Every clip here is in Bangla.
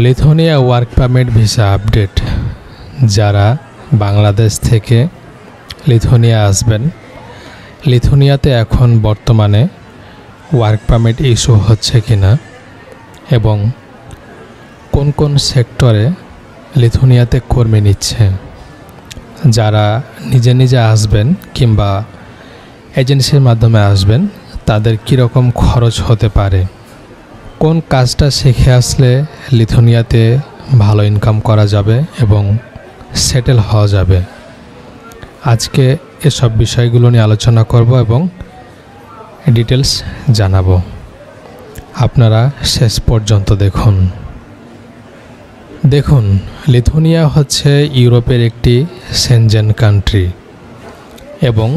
Lithuania work permit visa update. যারা বাংলাদেশ থেকে লিথুয়ানিয়া আসবেন, লিথুয়ানিয়াতে এখন বর্তমানে ওয়ার্ক পারমিট ইস্যু হচ্ছে কিনা এবং কোন কোন সেক্টরে লিথুয়ানিয়াতে কর্মী নিচ্ছে, যারা নিজে নিজে আসবেন কিংবা এজেন্সির মাধ্যমে আসবেন তাদের কীরকম খরচ হতে পারে, কোন কাজটা শিখে আসলে লিথুয়ানিয়াতে ভালো ইনকাম করা যাবে এবং সেটেল হওয়া যাবে, আজকে এসব বিষয়গুলো নিয়ে আলোচনা করব এবং ডিটেলস জানাবো। আপনারা শেষ পর্যন্ত দেখুন। লিথুয়ানিয়া হচ্ছে ইউরোপের একটি সেনজেন কান্ট্রি এবং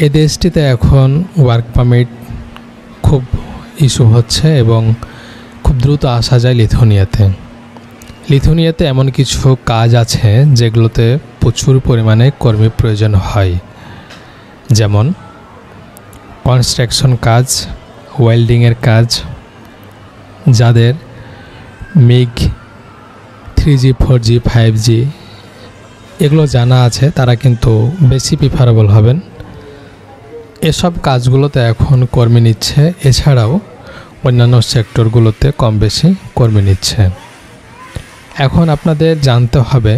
এই দেশটিতে এখন ওয়ার্ক পারমিট খুব ইস্যু হচ্ছে এবং খুব দ্রুত আসা যায় লিথুয়ানিয়াতে এমন কিছু কাজ আছে যেগুলোতে প্রচুর পরিমাণে কর্মী প্রয়োজন হয়, যেমন কনস্ট্রাকশন কাজ, ওয়েল্ডিংয়ের কাজ। যাদের মিগ 3G 4G 5G এগুলো জানা আছে তারা কিন্তু বেশি প্রিফারেবল হবেন। এসব কাজগুলোতে এখন কর্মী নিচ্ছে, এছাড়াও অন্যান্য সেক্টরগুলোতে কম বেশি কর্মী নিচ্ছে। এখন আপনাদের জানতে হবে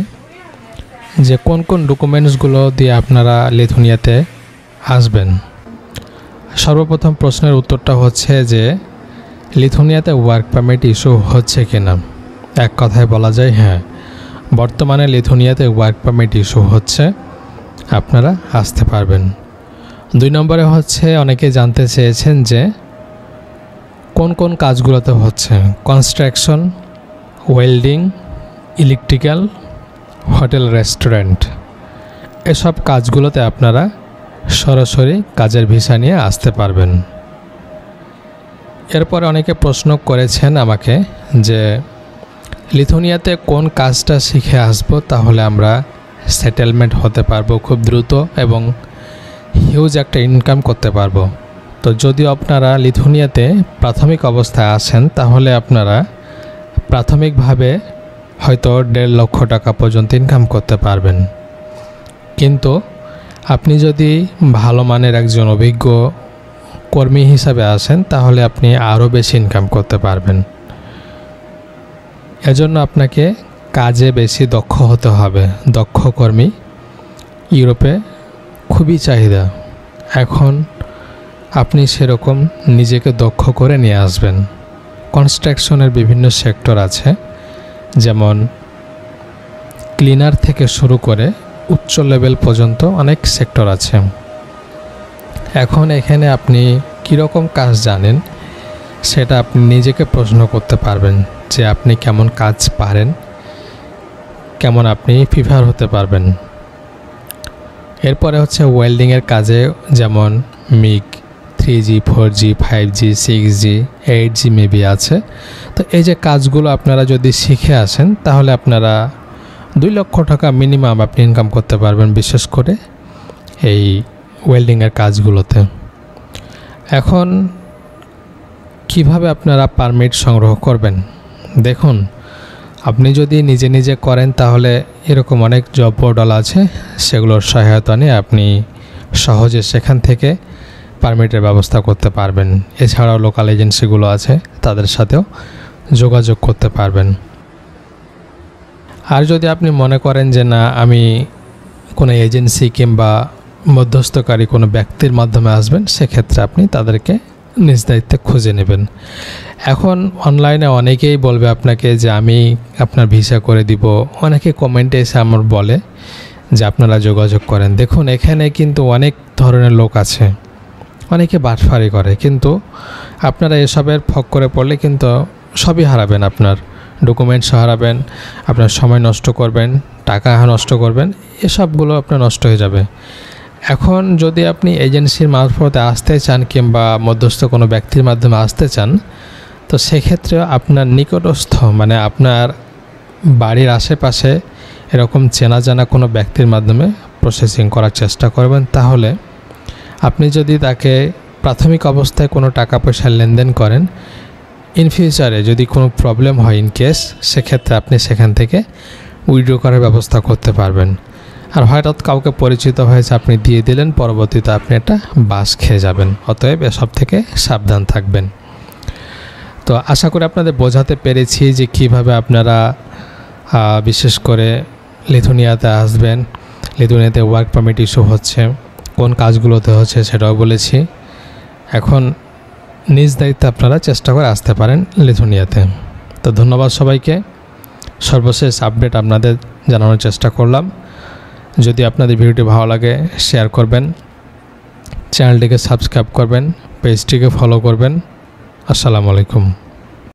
যে কোন কোন ডকুমেন্টসগুলো দিয়ে আপনারা লিথুয়ানিয়াতে আসবেন। সর্বপ্রথম প্রশ্নের উত্তরটা হচ্ছে যে লিথুয়ানিয়াতে ওয়ার্ক পারমিট ইস্যু হচ্ছে কিনা। এক কথায় বলা যায় হ্যাঁ, বর্তমানে লিথুয়ানিয়াতে ওয়ার্ক পারমিট ইস্যু হচ্ছে, আপনারা আসতে পারবেন। 2 নম্বরে হচ্ছে অনেকে জানতে চেয়েছেন যে কোন কোন কাজগুলোতে হচ্ছে, construction, welding, electrical, hotel, restaurant. এসব কাজগুলোতে আপনারা সরাসরি কাজের ভিসা নিয়ে আসতে পারবেন। এরপরে অনেকে প্রশ্ন করেছেন আমাকে যে লিথুয়ানিয়াতে কোন কাজটা শিখে আসবো তাহলে আমরা সেটেলমেন্ট হতে পারবো খুব দ্রুত এবং হিউজ একটা ইনকাম করতে পারবো। তো যদি আপনারা লিথুয়ানিয়াতে প্রাথমিক অবস্থায় আসেন তাহলে আপনারা প্রাথমিকভাবে হয়তো 1.5 লক্ষ টাকা পর্যন্ত ইনকাম করতে পারবেন, কিন্তু আপনি যদি ভালো মানের একজন অভিজ্ঞ কর্মী হিসাবে আসেন তাহলে আপনি আরও বেশি ইনকাম করতে পারবেন। এজন্য আপনাকে কাজে বেশি দক্ষ হতে হবে। দক্ষ কর্মী ইউরোপে খুবই চাহিদা। এখন আপনি সেরকম নিজেকে দক্ষ করে নিয়ে আসবেন। কনস্ট্রাকশনের বিভিন্ন সেক্টর আছে, যেমন ক্লিনার থেকে শুরু করে উচ্চ লেভেল পর্যন্ত অনেক সেক্টর আছে। এখন এখানে আপনি কীরকম কাজ জানেন সেটা আপনি নিজেকে প্রশ্ন করতে পারবেন যে আপনি কেমন কাজ পারেন, কেমন আপনি প্রিফার হতে পারবেন। এরপরে হচ্ছে ওয়েল্ডিংয়ের কাজে, যেমন MiG 3G 4G 5G 6G 8G maybe আছে। তো এই যে কাজগুলো আপনারা যদি শিখে আসেন তাহলে আপনারা 2 লক্ষ টাকা মিনিমাম আপনি ইনকাম করতে পারবেন, বিশেষ করে এই ওয়েল্ডিংয়ের কাজগুলোতে। এখন কিভাবে আপনারা পারমিট সংগ্রহ করবেন? দেখুন, আপনি যদি নিজে নিজে করেন তাহলে এরকম অনেক জব পোর্টাল আছে, সেগুলোর সহায়তা নিয়ে আপনি সহজে সেখান থেকে পারমিটের ব্যবস্থা করতে পারবেন। এছাড়াও লোকাল এজেন্সিগুলো আছে, তাদের সাথেও যোগাযোগ করতে পারবেন। আর যদি আপনি মনে করেন যে না, আমি কোনো এজেন্সি কিংবা মধ্যস্থকারী কোনো ব্যক্তির মাধ্যমে আসবেন, সেক্ষেত্রে আপনি তাদেরকে নিজ দায়িত্বে খুঁজে নেবেন। এখন অনলাইনে অনেকেই বলবে আপনাকে যে আমি আপনার ভিসা করে দিব। অনেকে কমেন্টে এসে আমার বলে যে আপনারা যোগাযোগ করেন। দেখুন, এখানে কিন্তু অনেক ধরনের লোক আছে, অনেকে বাটফারি করে, কিন্তু আপনারা এসবের ফক্করে পড়লে কিন্তু সবই হারাবেন। আপনার ডকুমেন্টস হারাবেন, আপনার সময় নষ্ট করবেন, টাকা নষ্ট করবেন, এসবগুলো আপনার নষ্ট হয়ে যাবে। এখন যদি আপনি এজেন্সির মারফতে আসতে চান কিংবা মধ্যস্থ কোনো ব্যক্তির মাধ্যমে আসতে চান, তো সেক্ষেত্রে আপনার নিকটস্থ মানে আপনার বাড়ির আশেপাশে এরকম চেনা জানা কোনো ব্যক্তির মাধ্যমে প্রসেসিং করার চেষ্টা করবেন। তাহলে আপনি যদি তাকে প্রাথমিক অবস্থায় কোনো টাকা পয়সা লেনদেন করেন, ইন ফিউচারে যদি কোনো প্রবলেম হয় ইন কেস, সেক্ষেত্রে আপনি সেখান থেকে উইথড্র করার ব্যবস্থা করতে পারবেন। আর হঠাৎ কাউকে পরিচিত হয়েছে, আপনি দিয়ে দিলেন, পরবর্তীতে আপনি একটা বাস খেয়ে যাবেন। অতএব এসব থেকে সাবধান থাকবেন। তো আশা করি আপনাদের বোঝাতে পেরেছি যে কিভাবে আপনারা বিশেষ করে লিথুয়ানিয়াতে আসবেন, লিথুয়ানিয়াতে ওয়ার্ক পারমিট ইস্যু হচ্ছে, কোন কাজগুলোতে হচ্ছে সেটাও বলেছি। এখন নিজ দায়িত্বে আপনারা চেষ্টা করে আসতে পারেন লিথুয়ানিয়াতে। তো ধন্যবাদ সবাইকে। সর্বশেষ আপডেট আপনাদের জানানোর চেষ্টা করলাম। যদি আপনাদের ভিডিওটি ভালো লাগে শেয়ার করবেন, চ্যানেলটিকে সাবস্ক্রাইব করবেন, পেজটিকে ফলো করবেন। আসসালামু আলাইকুম।